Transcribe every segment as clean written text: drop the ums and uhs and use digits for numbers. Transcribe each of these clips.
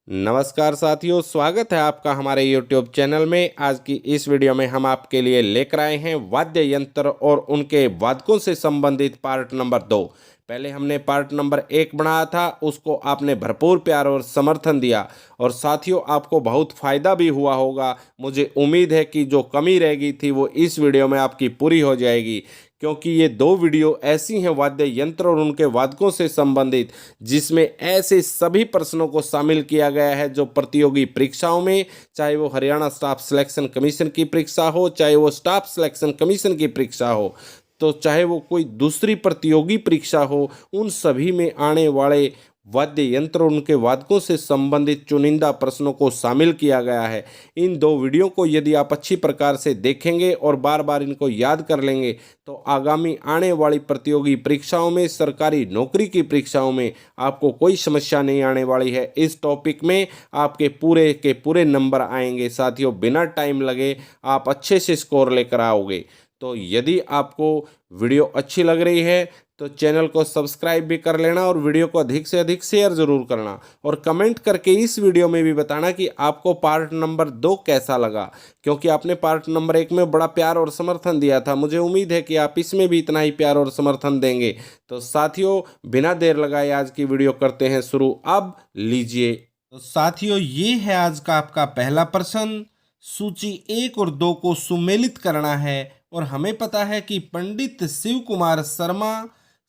नमस्कार साथियों, स्वागत है आपका हमारे YouTube चैनल में। आज की इस वीडियो में हम आपके लिए लेकर आए हैं वाद्य यंत्र और उनके वादकों से संबंधित पार्ट नंबर 2। पहले हमने पार्ट नंबर 1 बनाया था, उसको आपने भरपूर प्यार और समर्थन दिया और साथियों आपको बहुत फ़ायदा भी हुआ होगा। मुझे उम्मीद है कि जो कमी रह गई थी वो इस वीडियो में आपकी पूरी हो जाएगी, क्योंकि ये 2 वीडियो ऐसी हैं वाद्य यंत्र और उनके वादकों से संबंधित, जिसमें ऐसे सभी प्रश्नों को शामिल किया गया है जो प्रतियोगी परीक्षाओं में, चाहे वो हरियाणा स्टाफ सिलेक्शन कमीशन की परीक्षा हो, चाहे वो स्टाफ सिलेक्शन कमीशन की परीक्षा हो, तो चाहे वो कोई दूसरी प्रतियोगी परीक्षा हो, उन सभी में आने वाले वाद्य यंत्र और उनके वादकों से संबंधित चुनिंदा प्रश्नों को शामिल किया गया है। इन 2 वीडियो को यदि आप अच्छी प्रकार से देखेंगे और बार बार इनको याद कर लेंगे तो आगामी आने वाली प्रतियोगी परीक्षाओं में, सरकारी नौकरी की परीक्षाओं में आपको कोई समस्या नहीं आने वाली है। इस टॉपिक में आपके पूरे के पूरे नंबर आएंगे साथियों, बिना टाइम लगे आप अच्छे से स्कोर लेकर आओगे। तो यदि आपको वीडियो अच्छी लग रही है तो चैनल को सब्सक्राइब भी कर लेना और वीडियो को अधिक से अधिक शेयर ज़रूर करना और कमेंट करके इस वीडियो में भी बताना कि आपको पार्ट नंबर 2 कैसा लगा, क्योंकि आपने पार्ट नंबर 1 में बड़ा प्यार और समर्थन दिया था। मुझे उम्मीद है कि आप इसमें भी इतना ही प्यार और समर्थन देंगे। तो साथियों बिना देर लगाए आज की वीडियो करते हैं शुरू। अब लीजिए। तो साथियों ये है आज का आपका पहला प्रश्न। सूची 1 और 2 को सुमेलित करना है और हमें पता है कि पंडित शिव कुमार शर्मा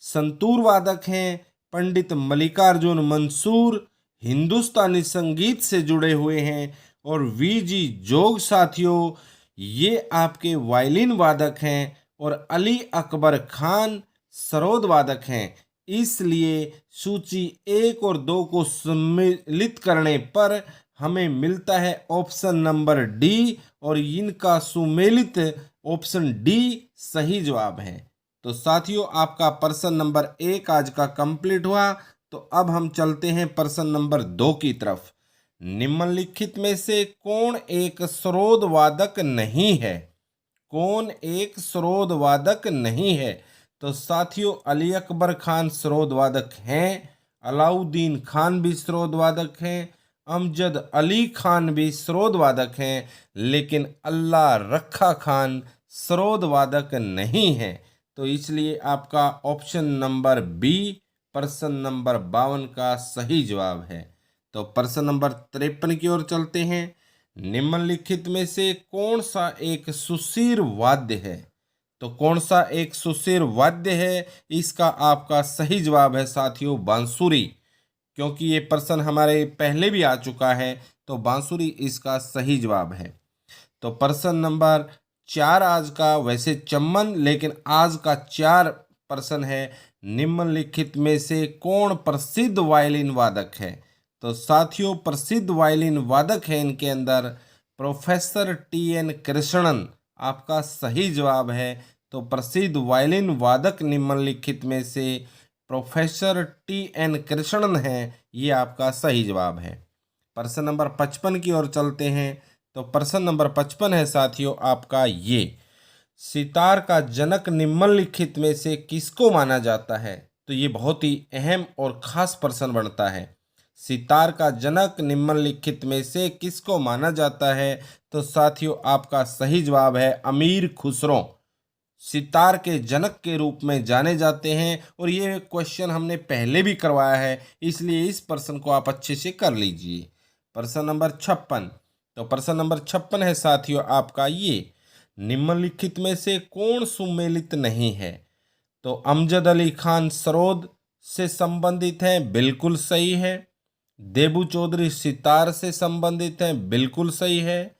संतूर वादक हैं, पंडित मल्लिकार्जुन मंसूर हिंदुस्तानी संगीत से जुड़े हुए हैं और वीजी जोग साथियों ये आपके वायलिन वादक हैं और अली अकबर खान सरोद वादक हैं। इसलिए सूची 1 और 2 को सम्मिलित करने पर हमें मिलता है ऑप्शन नंबर डी और इनका सुमेलित ऑप्शन डी सही जवाब है। तो साथियों आपका प्रश्न नंबर 1 आज का कंप्लीट हुआ। तो अब हम चलते हैं प्रश्न नंबर 2 की तरफ। निम्नलिखित में से कौन एक सरोद वादक नहीं है? कौन एक सरोद वादक नहीं है? तो साथियों अली अकबर खान सरोद वादक हैं, अलाउद्दीन खान भी सरोद वादक हैं, अमजद अली खान भी सरोद वादक हैं, लेकिन अल्लाह रखा खान सरोद वादक नहीं है। तो इसलिए आपका ऑप्शन नंबर बी प्रश्न नंबर 52 का सही जवाब है। तो प्रश्न नंबर 53 की ओर चलते हैं। निम्नलिखित में से कौन सा एक सुशीर वाद्य है? तो कौन सा एक सुशीर वाद्य है? इसका आपका सही जवाब है साथियों बांसुरी, क्योंकि ये प्रश्न हमारे पहले भी आ चुका है। तो बांसुरी इसका सही जवाब है। तो प्रश्न नंबर 4 आज का, वैसे चम्मन लेकिन आज का 4 प्रश्न है। निम्नलिखित में से कौन प्रसिद्ध वायलिन वादक है? तो साथियों प्रसिद्ध वायलिन वादक है इनके अंदर प्रोफेसर टी.एन. कृष्णन आपका सही जवाब है। तो प्रसिद्ध वायलिन वादक निम्नलिखित में से प्रोफेसर टी.एन. कृष्णन है, ये आपका सही जवाब है। प्रश्न नंबर 55 की ओर चलते हैं। तो प्रश्न नंबर 55 है साथियों आपका ये, सितार का जनक निम्नलिखित में से किसको माना जाता है? तो ये बहुत ही अहम और खास प्रश्न बनता है। सितार का जनक निम्नलिखित में से किसको माना जाता है? तो साथियों आपका सही जवाब है अमीर खुसरो, सितार के जनक के रूप में जाने जाते हैं। और ये क्वेश्चन हमने पहले भी करवाया है, इसलिए इस प्रश्न को आप अच्छे से कर लीजिए। प्रश्न नंबर 56। तो प्रश्न नंबर 56 है साथियों आपका ये, निम्नलिखित में से कौन सुमेलित नहीं है? तो अमजद अली खान सरोद से संबंधित हैं, बिल्कुल सही है। देबू चौधरी सितार से संबंधित हैं, बिल्कुल सही है।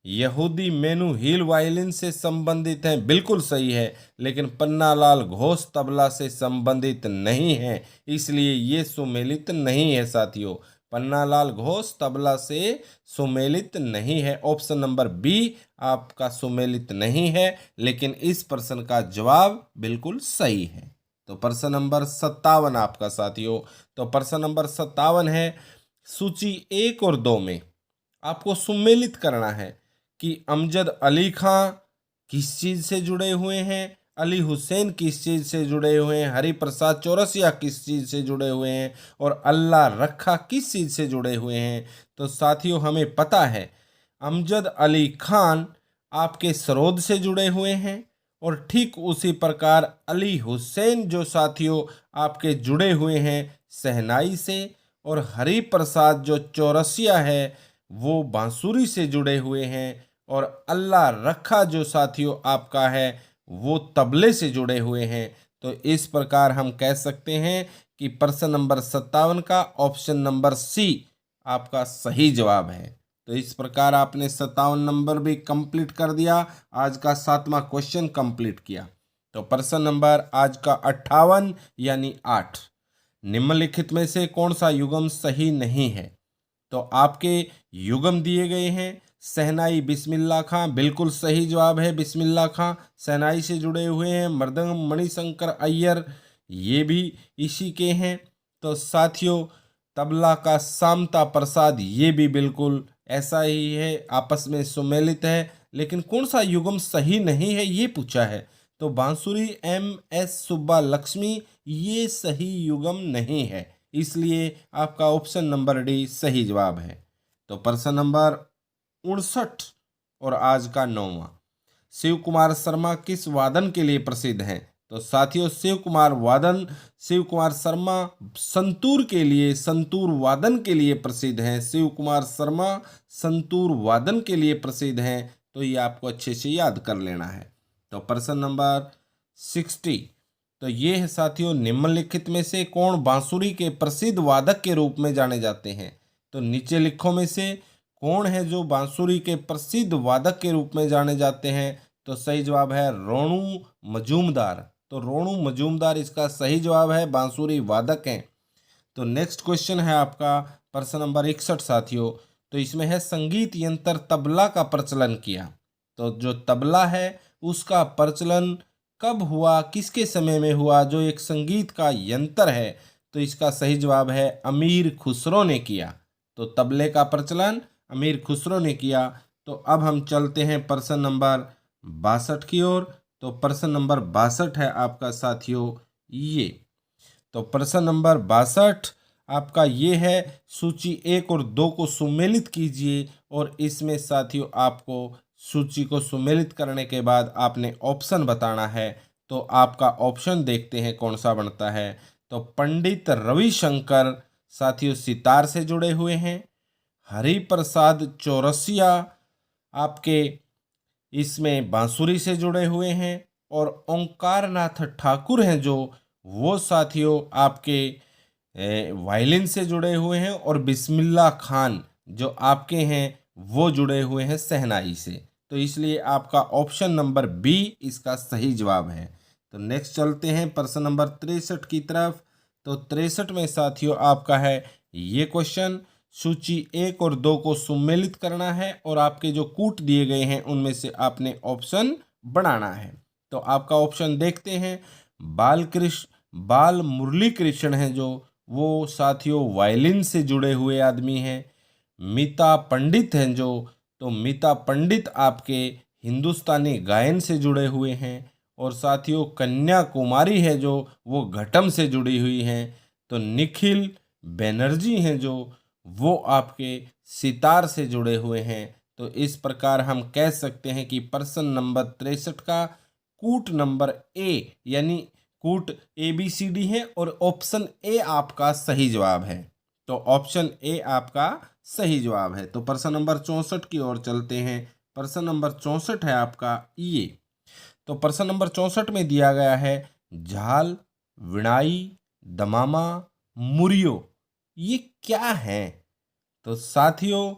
यहूदी मेनू हिल वायलिन से संबंधित हैं, बिल्कुल सही है। लेकिन पन्नालाल घोष तबला से संबंधित नहीं है, इसलिए ये सुमेलित नहीं है साथियों। पन्नालाल घोष तबला से सुमेलित नहीं है। ऑप्शन नंबर बी आपका सुमेलित नहीं है, लेकिन इस प्रश्न का जवाब बिल्कुल सही है। तो प्रश्न नंबर 57 आपका साथियों। तो प्रश्न नंबर 57 है, सूची 1 और 2 में आपको सुमेलित करना है कि अमजद अली खां किस चीज से जुड़े हुए हैं, अली हुसैन किस चीज़ से जुड़े हुए हैं, हरिप्रसाद चौरसिया किस चीज़ से जुड़े हुए हैं और अल्लाह रखा किस चीज़ से जुड़े हुए हैं। तो साथियों हमें पता है अमजद अली खान आपके सरोद से जुड़े हुए हैं और ठीक उसी प्रकार अली हुसैन जो साथियों आपके जुड़े हुए हैं शहनाई से, और हरिप्रसाद जो चौरसिया है वो बांसुरी से जुड़े हुए हैं, और अल्लाह रखा जो साथियों आपका है वो तबले से जुड़े हुए हैं। तो इस प्रकार हम कह सकते हैं कि प्रश्न नंबर 57 का ऑप्शन नंबर सी आपका सही जवाब है। तो इस प्रकार आपने 57 नंबर भी कंप्लीट कर दिया, आज का 7वां क्वेश्चन कंप्लीट किया। तो प्रश्न नंबर आज का 58 यानी 8, निम्नलिखित में से कौन सा युग्म सही नहीं है। तो आपके युग्म दिए गए हैं शहनाई बिस्मिल्लाह खां, बिल्कुल सही जवाब है बिस्मिल्लाह खां शहनाई से जुड़े हुए हैं। मृदंगम मणिशंकर अय्यर ये भी इसी के हैं। तो साथियों तबला का सामता प्रसाद ये भी बिल्कुल ऐसा ही है, आपस में सुमेलित है। लेकिन कौन सा युग्म सही नहीं है ये पूछा है, तो बांसुरी एम एस सुब्बा लक्ष्मी ये सही युग्म नहीं है, इसलिए आपका ऑप्शन नंबर डी सही जवाब है। तो प्रश्न नंबर 59 और आज का 9वां, शिव कुमार शर्मा किस वादन के लिए प्रसिद्ध हैं। तो साथियों शिव कुमार शर्मा संतूर के लिए, संतूर वादन के लिए प्रसिद्ध हैं। शिव कुमार शर्मा संतूर वादन के लिए प्रसिद्ध हैं। तो ये आपको अच्छे से याद कर लेना है। तो प्रश्न नंबर 60, तो ये है साथियों निम्नलिखित में से कौन बांसुरी के प्रसिद्ध वादक के रूप में जाने जाते हैं। तो नीचे लिखो में से कौन है जो बांसुरी के प्रसिद्ध वादक के रूप में जाने जाते हैं। तो सही जवाब है रोनू मजूमदार। तो रोनू मजूमदार इसका सही जवाब है, बांसुरी वादक हैं। तो नेक्स्ट क्वेश्चन है आपका प्रश्न नंबर 61 साथियों, तो इसमें है संगीत यंत्र तबला का प्रचलन किया। तो जो तबला है उसका प्रचलन कब हुआ, किसके समय में हुआ, जो एक संगीत का यंत्र है। तो इसका सही जवाब है अमीर खुसरो ने किया। तो तबले का प्रचलन अमीर खुसरो ने किया। तो अब हम चलते हैं प्रश्न नंबर 62 की ओर। तो प्रश्न नंबर 62 है आपका साथियों ये। तो प्रश्न नंबर 62 आपका ये है, सूची 1 और 2 को सुमेलित कीजिए, और इसमें साथियों आपको सूची को सुमेलित करने के बाद आपने ऑप्शन बताना है। तो आपका ऑप्शन देखते हैं कौन सा बनता है। तो पंडित रविशंकर साथियों सितार से जुड़े हुए हैं। हरिप्रसाद चौरसिया आपके इसमें बांसुरी से जुड़े हुए हैं। और ओंकार नाथ ठाकुर हैं जो वो साथियों आपके वायलिन से जुड़े हुए हैं। और बिस्मिल्लाह खान जो आपके हैं वो जुड़े हुए हैं शहनाई से। तो इसलिए आपका ऑप्शन नंबर बी इसका सही जवाब है। तो नेक्स्ट चलते हैं प्रश्न नंबर 63 की तरफ। तो 63 में साथियों आपका है ये क्वेश्चन, सूची 1 और 2 को सुमेलित करना है, और आपके जो कूट दिए गए हैं उनमें से आपने ऑप्शन बनाना है। तो आपका ऑप्शन देखते हैं। बाल मुरली कृष्ण हैं जो वो साथियों वायलिन से जुड़े हुए आदमी हैं। मीता पंडित हैं जो, तो मीता पंडित आपके हिंदुस्तानी गायन से जुड़े हुए हैं। और साथियों कन्या कुमारी है जो वो घटम से जुड़ी हुई हैं। तो निखिल बैनर्जी हैं जो वो आपके सितार से जुड़े हुए हैं। तो इस प्रकार हम कह सकते हैं कि प्रश्न नंबर 63 का कूट नंबर ए यानी कूट ABCD है, और ऑप्शन ए आपका सही जवाब है। तो ऑप्शन ए आपका सही जवाब है। तो प्रश्न नंबर 64 की ओर चलते हैं। प्रश्न नंबर 64 है आपका ये। तो प्रश्न नंबर 64 में दिया गया है झाल, विणाई, दमामा, मुरियो ये क्या है। तो साथियों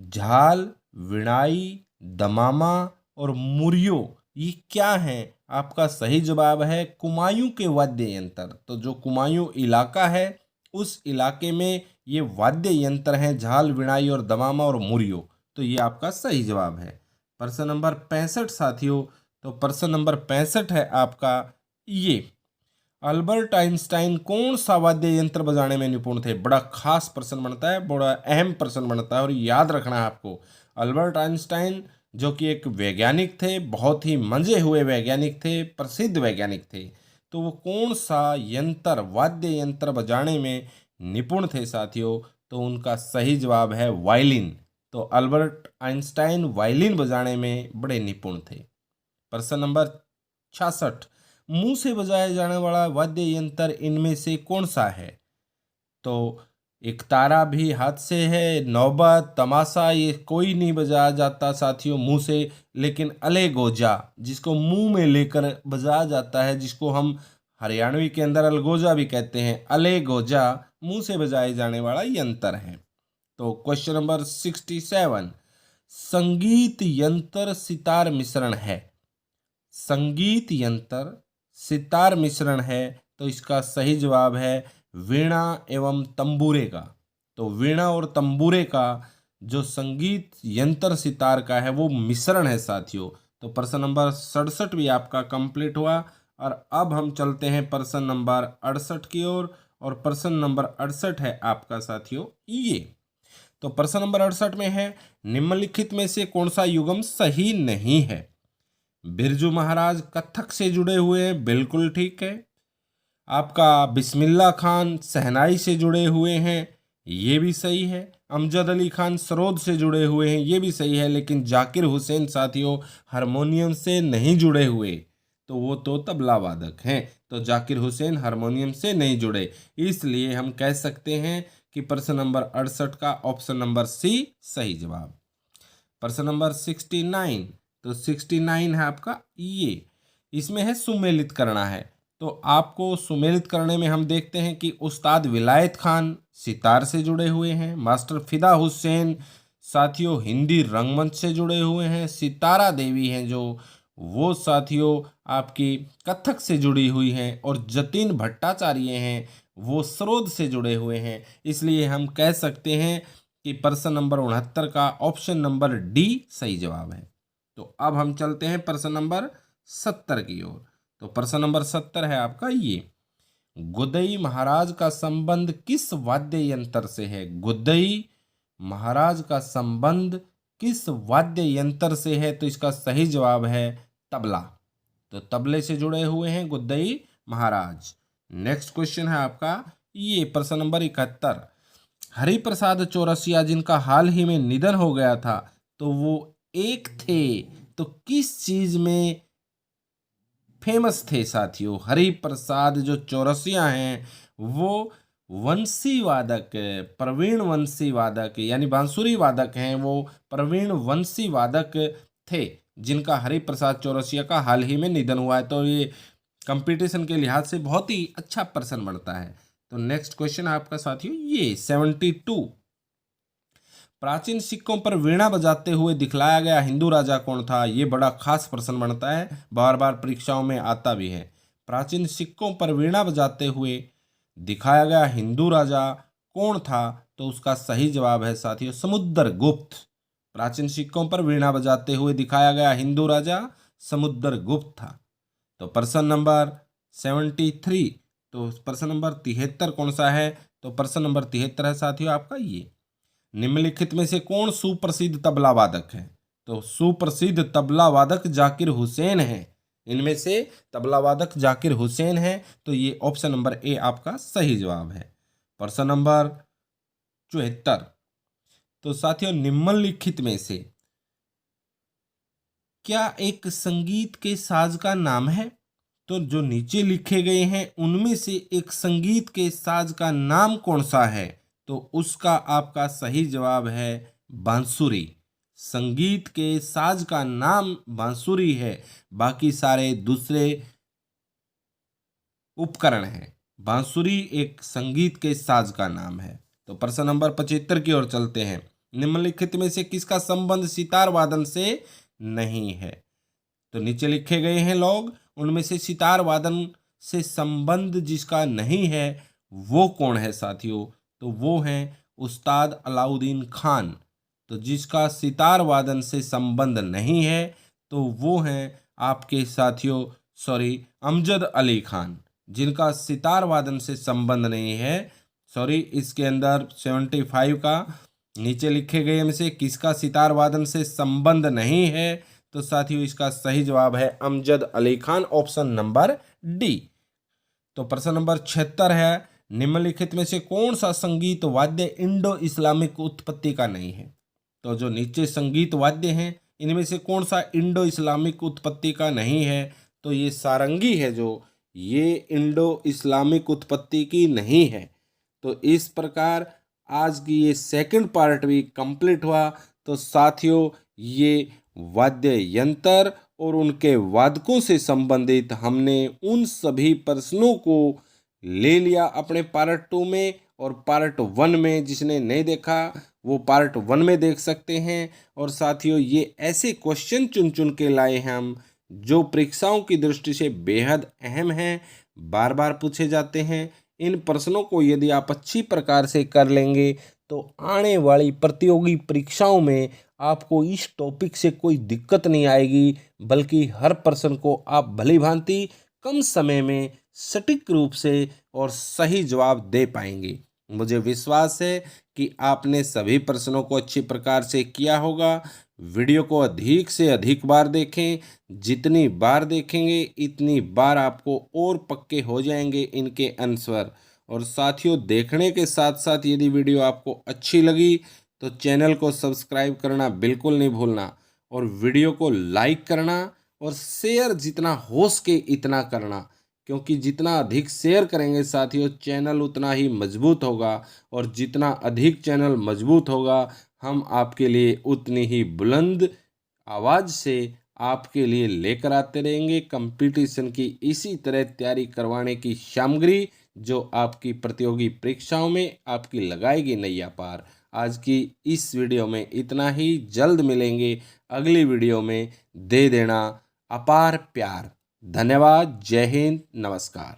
झाल, विणाई, दमामा और मुरियो ये क्या है, आपका सही जवाब है कुमायूं के वाद्य यंत्र। तो जो कुमायूं इलाका है उस इलाके में ये वाद्य यंत्र हैं झाल, विणाई और दमामा और मुरियो। तो ये आपका सही जवाब है। प्रश्न नंबर 65 साथियों, तो प्रश्न नंबर 65 है आपका ये, अल्बर्ट आइंस्टाइन कौन सा वाद्य यंत्र बजाने में निपुण थे। बड़ा खास प्रश्न बनता है, बड़ा अहम प्रश्न बनता है और याद रखना है आपको। अल्बर्ट आइंस्टाइन जो कि एक वैज्ञानिक थे, बहुत ही मंजे हुए वैज्ञानिक थे, प्रसिद्ध वैज्ञानिक थे। तो वो कौन सा यंत्र, वाद्य यंत्र बजाने में निपुण थे साथियों? तो उनका सही जवाब है वायलिन। तो अल्बर्ट आइंस्टाइन वायलिन बजाने में बड़े निपुण थे। प्रश्न नंबर 66, मुंह से बजाया जाने वाला वाद्य यंत्र इनमें से कौन सा है? तो एक तारा भी हाथ से है, नौबत, तमाशा, ये कोई नहीं बजाया जाता साथियों मुंह से, लेकिन अलेगोजा जिसको मुंह में लेकर बजाया जाता है, जिसको हम हरियाणवी के अंदर अलगोजा भी कहते हैं, अलेगोजा मुंह से बजाए जाने वाला यंत्र है। तो क्वेश्चन नंबर 67, संगीत यंत्र सितार मिश्रण है। संगीत यंत्र सितार मिश्रण है, तो इसका सही जवाब है वीणा एवं तंबूरे का। तो वीणा और तंबूरे का जो संगीत यंत्र सितार का है वो मिश्रण है साथियों। तो प्रश्न नंबर 67 भी आपका कंप्लीट हुआ। और अब हम चलते हैं प्रश्न नंबर 68 की ओर। और प्रश्न नंबर 68 है आपका साथियों ये। तो प्रश्न नंबर 68 में है, निम्नलिखित में से कौन सा युग्म सही नहीं है? बिरजू महाराज कथक से जुड़े हुए हैं, बिल्कुल ठीक है। आपका बिस्मिल्लाह खान शहनाई से जुड़े हुए हैं, ये भी सही है। अमजद अली खान सरोद से जुड़े हुए हैं, ये भी सही है। लेकिन जाकिर हुसैन साथियों हारमोनियम से नहीं जुड़े हुए, तो वो तो तबला वादक हैं। तो जाकिर हुसैन हारमोनियम से नहीं जुड़े, इसलिए हम कह सकते हैं कि प्रश्न नंबर 68 का ऑप्शन नंबर सी सही जवाब। प्रश्न नंबर 69, तो 69 है आपका ये। इसमें है सुमेलित करना है। तो आपको सुमेलित करने में हम देखते हैं कि उस्ताद विलायत खान सितार से जुड़े हुए हैं, मास्टर फिदा हुसैन साथियों हिंदी रंगमंच से जुड़े हुए हैं, सितारा देवी हैं जो वो साथियों आपकी कथक से जुड़ी हुई हैं, और जतिन भट्टाचार्य हैं वो सरोद से जुड़े हुए हैं। इसलिए हम कह सकते हैं कि प्रश्न नंबर 69 का ऑप्शन नंबर डी सही जवाब है। तो अब हम चलते हैं प्रश्न नंबर 70 की ओर। तो प्रश्न नंबर 70 है आपका ये, गुदई महाराज का संबंध किस वाद्य यंत्र से है? गुदई महाराज का संबंध किस वाद्य यंत्र से है? तो इसका सही जवाब है तबला। तो तबले से जुड़े हुए हैं गुदई महाराज। नेक्स्ट क्वेश्चन है आपका ये प्रश्न नंबर 71, हरिप्रसाद चौरसिया जिनका हाल ही में निधन हो गया था, तो वो एक थे तो किस चीज में फेमस थे साथियों? हरिप्रसाद जो चौरसिया हैं वो वंशी वादक, प्रवीण वंशी वादक यानी बांसुरी वादक हैं, वो प्रवीण वंशी वादक थे जिनका हरिप्रसाद चौरसिया का हाल ही में निधन हुआ है। तो ये कंपटीशन के लिहाज से बहुत ही अच्छा प्रश्न बनता है। तो नेक्स्ट क्वेश्चन आपका साथियों ये 72, प्राचीन सिक्कों पर वीणा बजाते हुए दिखलाया गया हिंदू राजा कौन था? ये बड़ा खास प्रश्न बनता है, बार बार परीक्षाओं में आता भी है। प्राचीन सिक्कों पर वीणा बजाते हुए दिखाया गया हिंदू राजा कौन था? तो उसका सही जवाब है साथियों समुद्रगुप्त। प्राचीन सिक्कों पर वीणा बजाते हुए दिखाया गया हिंदू राजा समुद्रगुप्त था। तो प्रश्न नंबर 73, तो प्रश्न नंबर 73 कौन सा है? तो प्रश्न नंबर 73 है साथियों आपका ये, निम्नलिखित में से कौन सुप्रसिद्ध तबला वादक है? तो सुप्रसिद्ध तबला वादक जाकिर हुसैन है। इनमें से तबला वादक जाकिर हुसैन है। तो ये ऑप्शन नंबर ए आपका सही जवाब है। प्रश्न नंबर 74, तो साथियों निम्नलिखित में से क्या एक संगीत के साज का नाम है? तो जो नीचे लिखे गए हैं उनमें से एक संगीत के साज का नाम कौन सा है? तो उसका आपका सही जवाब है बांसुरी। संगीत के साज का नाम बांसुरी है, बाकी सारे दूसरे उपकरण हैं। बांसुरी एक संगीत के साज का नाम है। तो प्रश्न नंबर 75 की ओर चलते हैं, निम्नलिखित में से किसका संबंध सितार वादन से नहीं है? तो नीचे लिखे गए हैं लोग, उनमें से सितार वादन से संबंध जिसका नहीं है वो कौन है साथियों? तो वो हैं उस्ताद अलाउद्दीन खान। तो जिसका सितार वादन से संबंध नहीं है तो वो हैं आपके साथियों अमजद अली खान, जिनका सितार वादन से संबंध नहीं है। इसके अंदर 75 का नीचे लिखे गए में से किसका सितार वादन से संबंध नहीं है? तो साथियों इसका सही जवाब है Amjad Ali Khan, option number D. तो प्रश्न नंबर 76 है, निम्नलिखित में से कौन सा संगीत वाद्य इंडो इस्लामिक उत्पत्ति का नहीं है? तो जो नीचे संगीत वाद्य हैं इनमें से कौन सा इंडो इस्लामिक उत्पत्ति का नहीं है? तो ये सारंगी है, जो ये इंडो इस्लामिक उत्पत्ति की नहीं है। तो इस प्रकार आज की ये सेकंड पार्ट भी कंप्लीट हुआ। तो साथियों ये वाद्य यंत्र और उनके वादकों से संबंधित हमने उन सभी प्रश्नों को ले लिया अपने पार्ट 2 में, और पार्ट 1 में जिसने नहीं देखा वो पार्ट 1 में देख सकते हैं। और साथियों ये ऐसे क्वेश्चन चुन चुन के लाए हैं हम, जो परीक्षाओं की दृष्टि से बेहद अहम हैं, बार बार पूछे जाते हैं। इन प्रश्नों को यदि आप अच्छी प्रकार से कर लेंगे तो आने वाली प्रतियोगी परीक्षाओं में आपको इस टॉपिक से कोई दिक्कत नहीं आएगी, बल्कि हर प्रश्न को आप भली भांति कम समय में सटीक रूप से और सही जवाब दे पाएंगे। मुझे विश्वास है कि आपने सभी प्रश्नों को अच्छी प्रकार से किया होगा। वीडियो को अधिक से अधिक बार देखें, जितनी बार देखेंगे इतनी बार आपको और पक्के हो जाएंगे इनके आंसर। और साथियों देखने के साथ साथ यदि वीडियो आपको अच्छी लगी तो चैनल को सब्सक्राइब करना बिल्कुल नहीं भूलना, और वीडियो को लाइक करना और शेयर जितना हो सके इतना करना, क्योंकि जितना अधिक शेयर करेंगे साथियों चैनल उतना ही मजबूत होगा, और जितना अधिक चैनल मजबूत होगा हम आपके लिए उतनी ही बुलंद आवाज़ से आपके लिए लेकर आते रहेंगे कंपटीशन की इसी तरह तैयारी करवाने की सामग्री, जो आपकी प्रतियोगी परीक्षाओं में आपकी लगाएगी नैया पार। आज की इस वीडियो में इतना ही, जल्द मिलेंगे अगली वीडियो में। दे देना अपार प्यार। धन्यवाद। जय हिंद। नमस्कार।